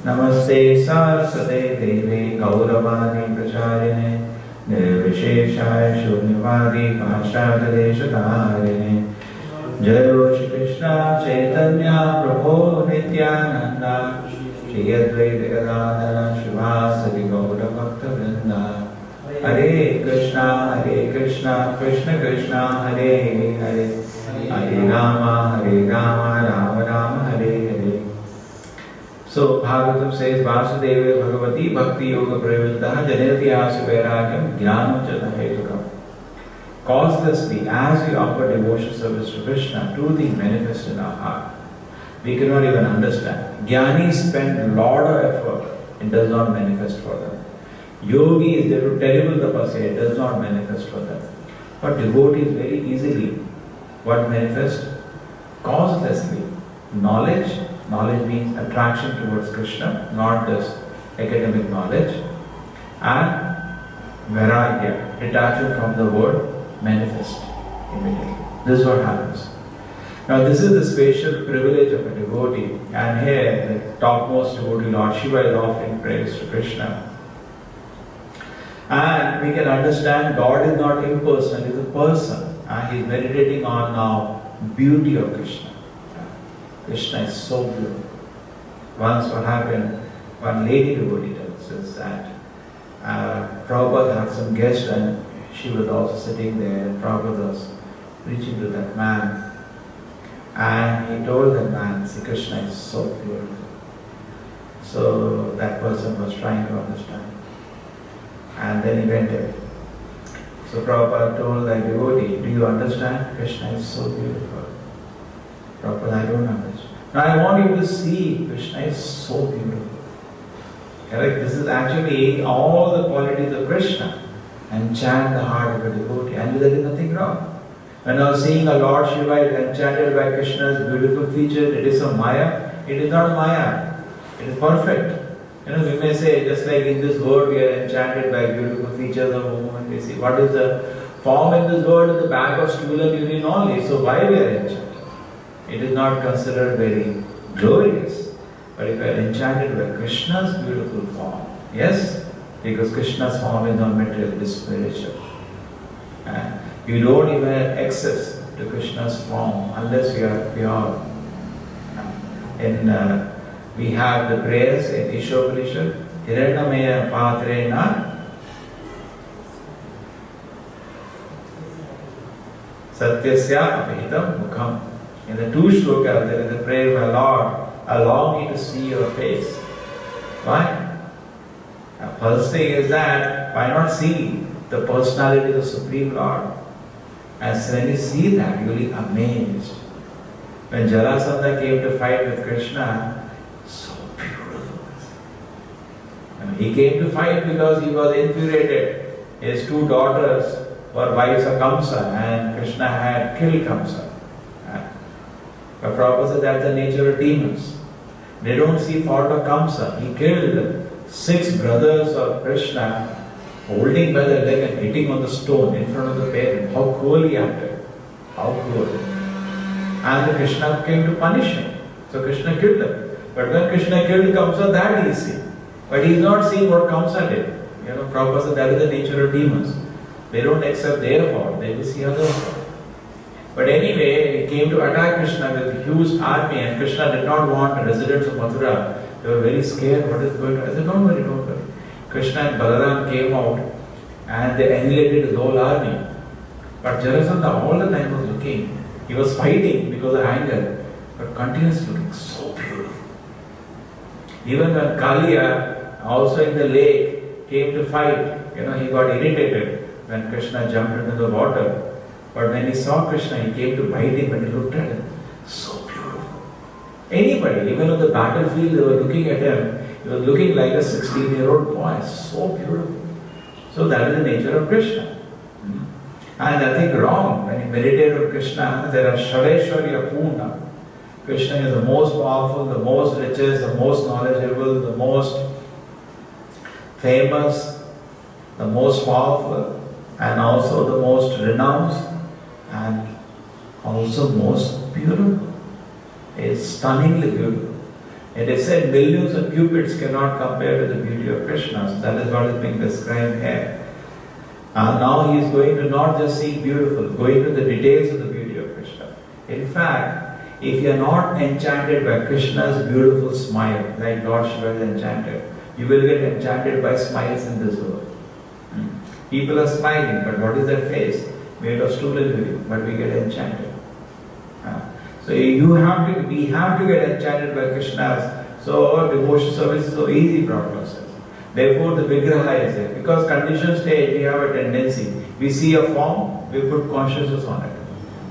Namaste Saraswate Deve Gauravani Pracharine Nirvisheshaya Shunyavadi Pashadadeshatarine Jayo Shri Krishna Chaitanya Prabhu Nityananda Shri Advaita Gadadhara Shivasati Gaura Bhakta Vrinda Hare Krishna Krishna Krishna Hare Hare Hare Rama Rama Rama Hare Hare. So Bhagavatam says Vasudeva Bhagavati Bhakti Yoga Praviltaha Janeti Asu Vairagyam Jnanam Hetukam. Causelessly, as we offer devotion service to Krishna, two things manifest in our heart. We cannot even understand. Jnanis spend a lot of effort, it does not manifest for them. Yogis, they do terrible tapasya, it does not manifest for them. But devotees very easily, what manifests? Causelessly. Knowledge means attraction towards Krishna, not just academic knowledge. And vairagya, detachment from the world, manifest immediately. This is what happens. Now this is the special privilege of a devotee, and here the topmost devotee Lord Shiva is offering praise to Krishna. And we can understand God is not impersonal, He is a person. And He is meditating on now beauty of Krishna. Krishna is so beautiful. Once what happened, one lady devotee tells us that Prabhupada had some guest and she was also sitting there and Prabhupada was preaching to that man. And he told that man, see, Krishna is so beautiful. So that person was trying to understand. And then he went away. So Prabhupada told that devotee, do you understand? Krishna is so beautiful. Prabhupada, I don't understand. Now I want you to see Krishna is so beautiful. Correct? This is actually all the qualities of Krishna. Enchant the heart of a devotee. And there is nothing wrong. When I was seeing a Lord Shiva is enchanted by Krishna's beautiful features, it is a Maya. It is not a Maya. It is perfect. We may say, just like in this world we are enchanted by beautiful features of a woman. We see what is the form in this world is the bag of stool and urine only. So why we are enchanted? It is not considered very glorious. But if we are enchanted by Krishna's beautiful form, yes, because Krishna's form is not material, it is spiritual. And you don't even have access to Krishna's form unless you are pure. We have the prayers in Ishopanishad, Hiranyamaya Patrena Satyasya Apihitam Mukham. In the two shlokas, there is a prayer, my Lord, allow me to see your face. Why? First thing is that, why not see the personality of the Supreme Lord? And so when you see that, you will be amazed. When Jarasandha came to fight with Krishna, so beautiful. He came to fight because he was infuriated. His two daughters were wives of Kamsa and Krishna had killed Kamsa. But Prabhupada said that's the nature of demons. They don't see fault of Kamsa. He killed 6 brothers of Krishna, holding by the leg and hitting on the stone in front of the parent. How cruel he acted. How cruel. And the Krishna came to punish him. So Krishna killed him. But when Krishna killed Kamsa, that he see. But he is not seeing what Kamsa did. Prabhupada said that is the nature of demons. They don't accept their fault. They will see other fault. But anyway, he came to attack Krishna with a huge army, and Krishna did not want the residents of Mathura. They were very scared. What is going on? I said, don't worry. Krishna and Balaram came out and they annihilated his whole army. But Jarasandha all the time was looking. He was fighting because of anger, but continuously looking so beautiful. Even when Kaliya, also in the lake, came to fight, he got irritated when Krishna jumped into the water. But when he saw Krishna, he came to bite him and he looked at him. So beautiful. Anybody, even on the battlefield, they were looking at him. He was looking like a 16-year-old boy. So beautiful. So that is the nature of Krishna. And nothing wrong. When you meditate on Krishna, there are Shareshwarya Purna. Krishna is the most powerful, the most richest, the most knowledgeable, the most famous, the most powerful, and also the most renounced, and also most beautiful. He is stunningly beautiful. It is said millions of cupids cannot compare to the beauty of Krishna. So that is what is being described here. And now he is going to not just see beautiful, going to the details of the beauty of Krishna. In fact, if you are not enchanted by Krishna's beautiful smile, like Lord Shiva is enchanted, you will get enchanted by smiles in this world. People are smiling, but what is their face? Made of stool and wood, but we get enchanted. So we have to get enchanted by Krishna's. So our devotion service is so easy process. Therefore the Vigraha is there. Because conditioned state, we have a tendency. We see a form, we put consciousness on it.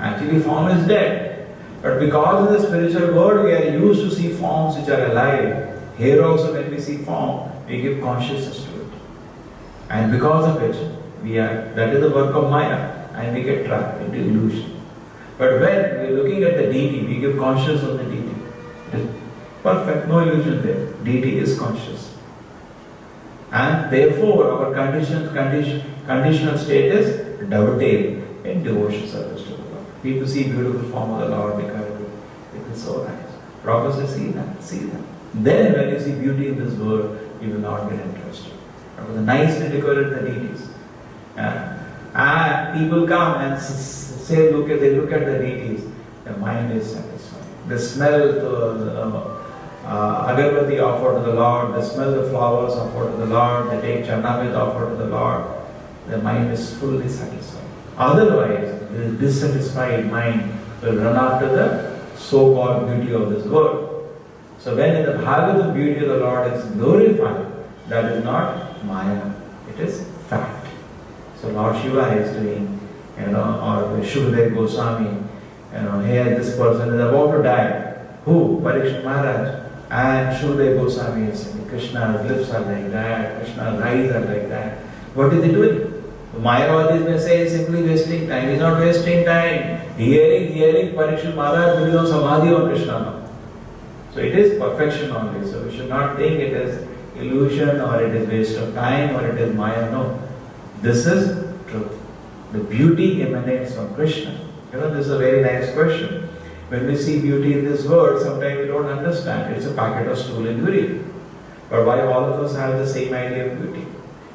Actually form is dead. But because in the spiritual world we are used to see forms which are alive. Here also when we see form, we give consciousness to it. And because of which, that is the work of Maya, and we get trapped into illusion. But when we are looking at the deity, we give consciousness of the deity. It is perfect, no illusion there. Deity is conscious. And therefore, our conditional state is devotee in devotion service to the Lord. People see beautiful form of the Lord because it is so nice. Prabhupada says, see that. Then when you see beauty in this world, you will not get interested. Prabhupada nicely decorated the deities. And people come and they look at the deities, the mind is satisfied. They smell the agarbatti offered to the Lord, they smell the flowers offered to the Lord, they take charnamrita offered to the Lord, the mind is fully satisfied. Otherwise, the dissatisfied mind will run after the so-called beauty of this world. So when in the Bhagavad beauty of the Lord is glorified, that is not Maya, it is fact. So Lord Shiva is doing, or Shukadeva Goswami, here this person is about to die. Who? Parikshit Maharaj. And Shukadeva Goswami is saying, Krishna's lips are like that, Krishna's eyes are like that. What is he doing? Mayavadis may say simply wasting time. He is not wasting time. Hearing Parikshit Maharaj will be on Samadhi on Krishna now. So it is perfection only. So we should not think it is illusion or it is waste of time or it is Maya. No. This is truth. The beauty emanates from Krishna. This is a very nice question. When we see beauty in this world, sometimes we don't understand. It's a packet of stool and urine. But why all of us have the same idea of beauty?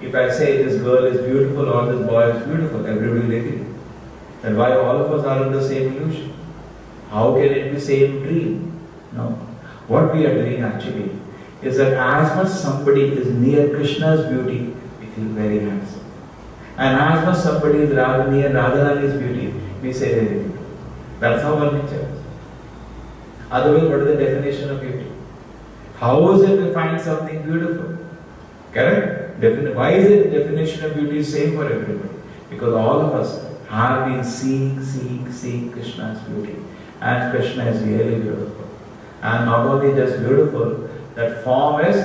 If I say this girl is beautiful or this boy is beautiful, everybody will agree. Then why all of us are in the same illusion? How can it be same dream? No. What we are doing actually is that as much somebody is near Krishna's beauty, we feel very handsome. And as much somebody is near Radharani's beauty, we say very beautiful. That's how our nature is. Otherwise, what is the definition of beauty? How is it we find something beautiful? Correct? Why is it the definition of beauty is same for everybody? Because all of us have been seeing Krishna's beauty. And Krishna is really beautiful. And not only just beautiful, that form is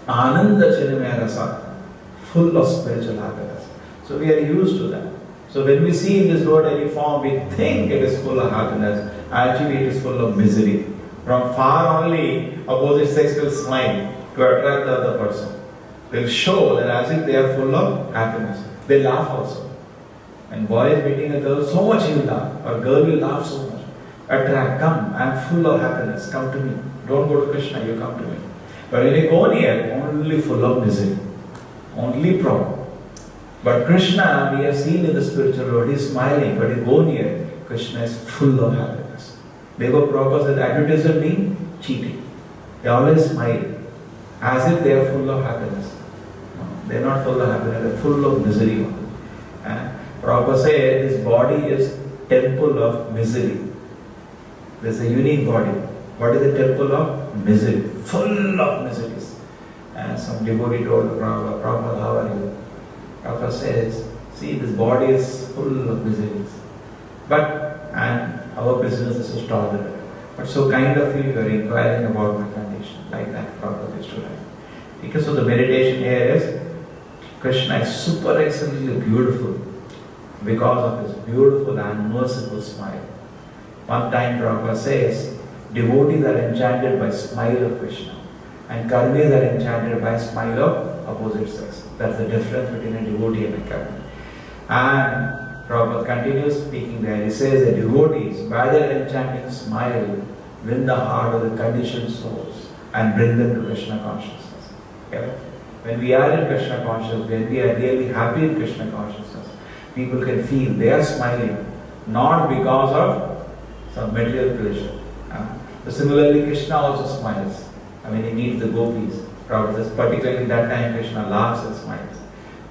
Ananda Chinamaya Rasa, full of spiritual happiness. So we are used to that. So when we see in this world any form, we think it is full of happiness. Actually, it is full of misery. From far only, opposite sex will smile to attract the other person. They will show that as if they are full of happiness. They laugh also. And boy is meeting a girl, so much he will laugh. Or girl will laugh so much. Attract, come, I am full of happiness, come to me. Don't go to Krishna, you come to me. But when you go near, only full of misery. Only problem. But Krishna, we have seen in the spiritual world, he is smiling, but you go near, Krishna is full of happiness. They go proper says advertisement mean cheating. They always smile, as if they are full of happiness. No, they are not full of happiness, they are full of misery. Prabhupada says this body is temple of misery. There is a unique body. What is the temple of misery? Full of miseries. And some devotee told Prabhupada, how are you? Prabhupada says, see, this body is full of miseries. And our business is to stop it. But so kind of you are inquiring about my condition. Like that Prabhupada used to write. Because so the meditation here is, Krishna is super excellently beautiful because of his beautiful and merciful smile. One time Prabhupada says, devotees are enchanted by smile of Krishna. And karmis are enchanted by smile of opposite sex. That's the difference between a devotee and a karmi. And Prabhupada continues speaking there. He says that devotees, by their enchanting smile, win the heart of the conditioned souls and bring them to Krishna consciousness. Okay? When we are in Krishna consciousness, when we are really happy in Krishna consciousness, people can feel they are smiling, not because of some material pleasure. So similarly, Krishna also smiles. When he meets the gopis, particularly that time Krishna laughs and smiles.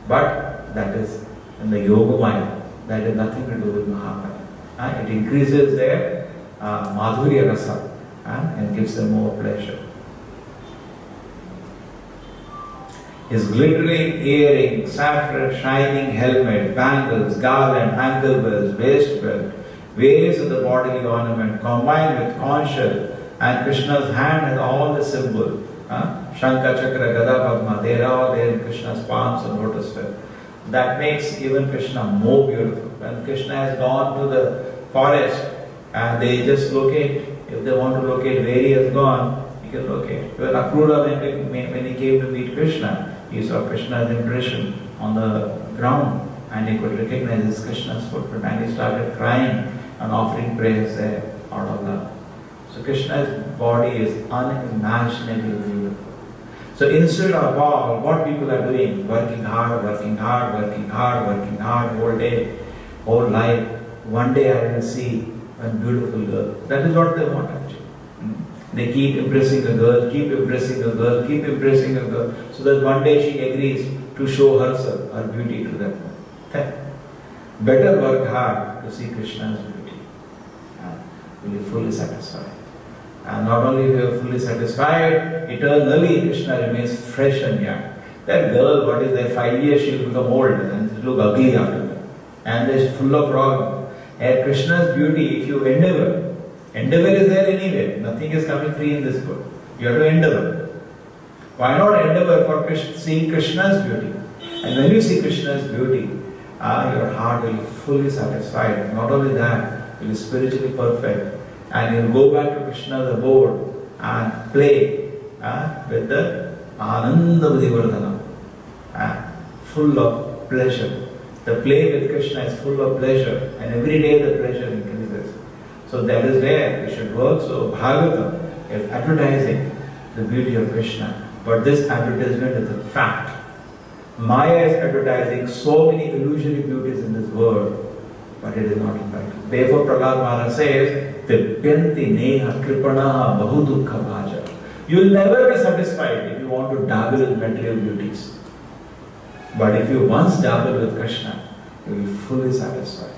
But that is in the Yogamaya, that has nothing to do with Mahamaya. It increases their Madhurya Rasa and gives them more pleasure. His glittering earring, saffron, shining helmet, bangles, garland, ankle bells, waist belt, various of the bodily ornament combined with conchshell, and Krishna's hand has all the symbol. Shankha, Chakra, Gada, Padma, they are all there in Krishna's palms and lotus feet. That makes even Krishna more beautiful. When Krishna has gone to the forest and they just locate, if they want to locate where he has gone, he can locate. When Akrura, when he came to meet Krishna, he saw Krishna's impression on the ground and he could recognize his Krishna's footprint and he started crying and offering prayers there out of love. So Krishna's body is unimaginably beautiful. So instead of all what people are doing, working hard, working hard, working hard, working hard, whole day, whole life, one day I will see one beautiful girl. That is what they want actually. They keep impressing a girl, keep impressing a girl, keep impressing a girl, so that one day she agrees to show herself, her beauty to them. Better work hard to see Krishna's beauty. Will be fully satisfied. And not only we are fully satisfied, eternally Krishna remains fresh and young. That girl, what is there, 5 years she will become old and look ugly after that. And there is full of problems. And Krishna's beauty, if you endeavor is there anyway. Nothing is coming free in this world. You have to endeavor. Why not endeavor for seeing Krishna's beauty? And when you see Krishna's beauty, your heart will be fully satisfied. Not only that, you will be spiritually perfect. And you will go back to Krishna's abode and play with the Ananda Vardhana, full of pleasure. The play with Krishna is full of pleasure, and every day the pleasure increases. So that is where we should work. So Bhagavatam is advertising the beauty of Krishna. But this advertisement is a fact. Maya is advertising so many illusory beauties in this world, but it is not in fact. Therefore Prahlad Maharaj says, Tipyanti neha kripanaha bahudukha bhaja. You will never be satisfied if you want to dabble with material beauties. But if you once dabble with Krishna, you will be fully satisfied.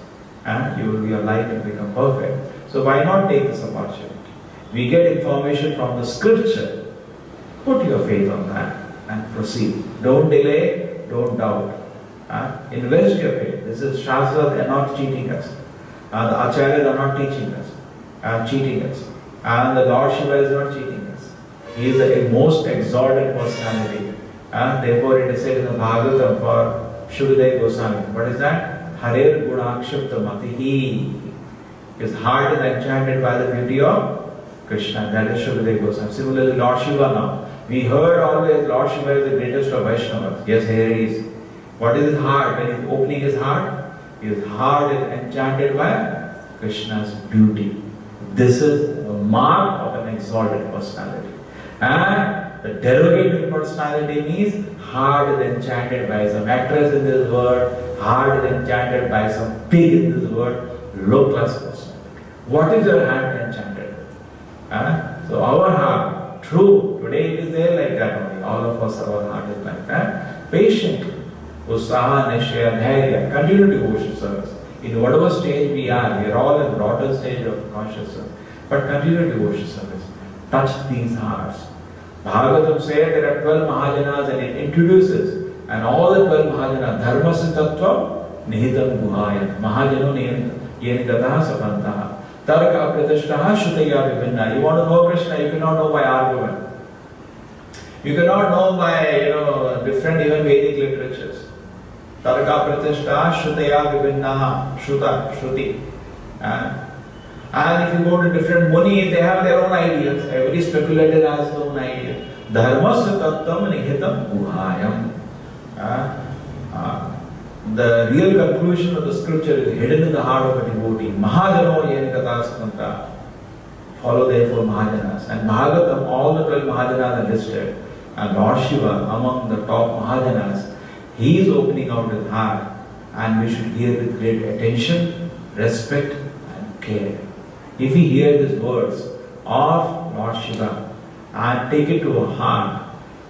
And your life will become perfect. So why not take this opportunity? We get information from the scripture. Put your faith on that and proceed. Don't delay, don't doubt. Invest your faith. This is Shastra, they are not cheating us. The Acharyas are not teaching us, cheating us. And the Lord Shiva is not cheating us. He is the most exalted personality. And therefore it is said in the Bhagavatam for Shukadeva Goswami. What is that? Harer Gunakshapta Matihi. His heart is enchanted by the beauty of Krishna. That is Shukadeva Goswami. Similarly, Lord Shiva now. We heard always Lord Shiva is the greatest of Vaishnavas. Yes, here he is. What is his heart? When he is opening his heart is enchanted by Krishna's beauty. This is a mark of an exalted personality. And the derogative personality means heart is enchanted by some actress in this world, heart is enchanted by some pig in this world, low class personality. What is your heart enchanted with? So our heart, true, today it is there like that only. All of us, our heart is like that. Patiently, Usaha, Nishya, Dhairya, continue devotion service. In whatever stage we are all in the broader stage of consciousness. But continue devotion service. Touch these hearts. Bhagavatam says there are 12 Mahajanas and it introduces. And all the 12 Mahajanas, Dharmasya Tattva, Nihitam Guhaya, Mahajano Yenikataha Sapantaha, Tarka Pratishtaha Shutaya Vivinna. You want to know Krishna, you cannot know by argument. You cannot know by different even Vedic literatures. Tarka Pratishtaha Shutaya Vivinna, Shuta, Shruti. And if you go to different munis, they have their own ideas. Every speculator has his own idea. Dharmasya tattvam nihitam guhayam. The real conclusion of the scripture is hidden in the heart of a devotee. Mahajano yenikata samanta. Follow therefore Mahajanas. And Bhagavatam, all the 12 Mahajanas are listed. And Lord Shiva, among the top Mahajanas, he is opening out his heart, and we should hear with great attention, respect and care. If we hear these words of Lord Shiva and take it to our heart,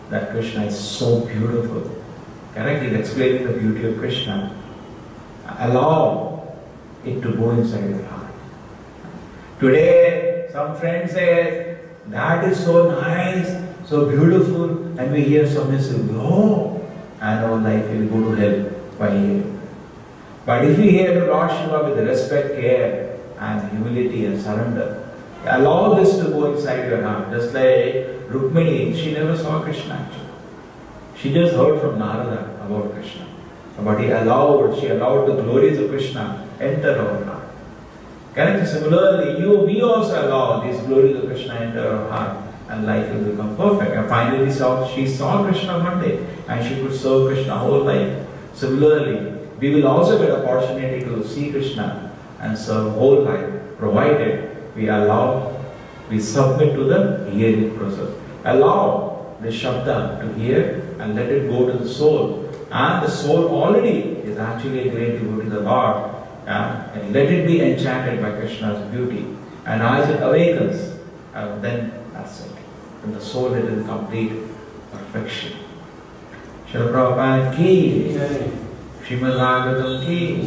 that Krishna is so beautiful. Correct? He is explaining the beauty of Krishna. Allow it to go inside your heart. Today, some friends say, that is so nice, so beautiful, and we hear submissive, oh, and our life will go to hell by hearing. But if we hear the Lord Shiva with respect, care, and humility and surrender, allow this to go inside your heart. Just like Rukmini, she never saw Krishna actually. She just heard from Narada about Krishna. But she allowed the glories of Krishna enter our heart. Correct? Similarly, we also allow these glories of Krishna enter our heart, and life will become perfect. And finally, she saw Krishna one day, and she could serve Krishna whole life. Similarly, we will also get an opportunity to see Krishna and serve whole life, provided we submit to the hearing process. Allow the Shabda to hear and let it go to the soul. And the soul already is actually a great devotee to the Lord. And let it be enchanted by Krishna's beauty. And as it awakens, then that's it. Then the soul is in complete perfection. Srila Prabhupada ki, Srimad Bhagavatam ki.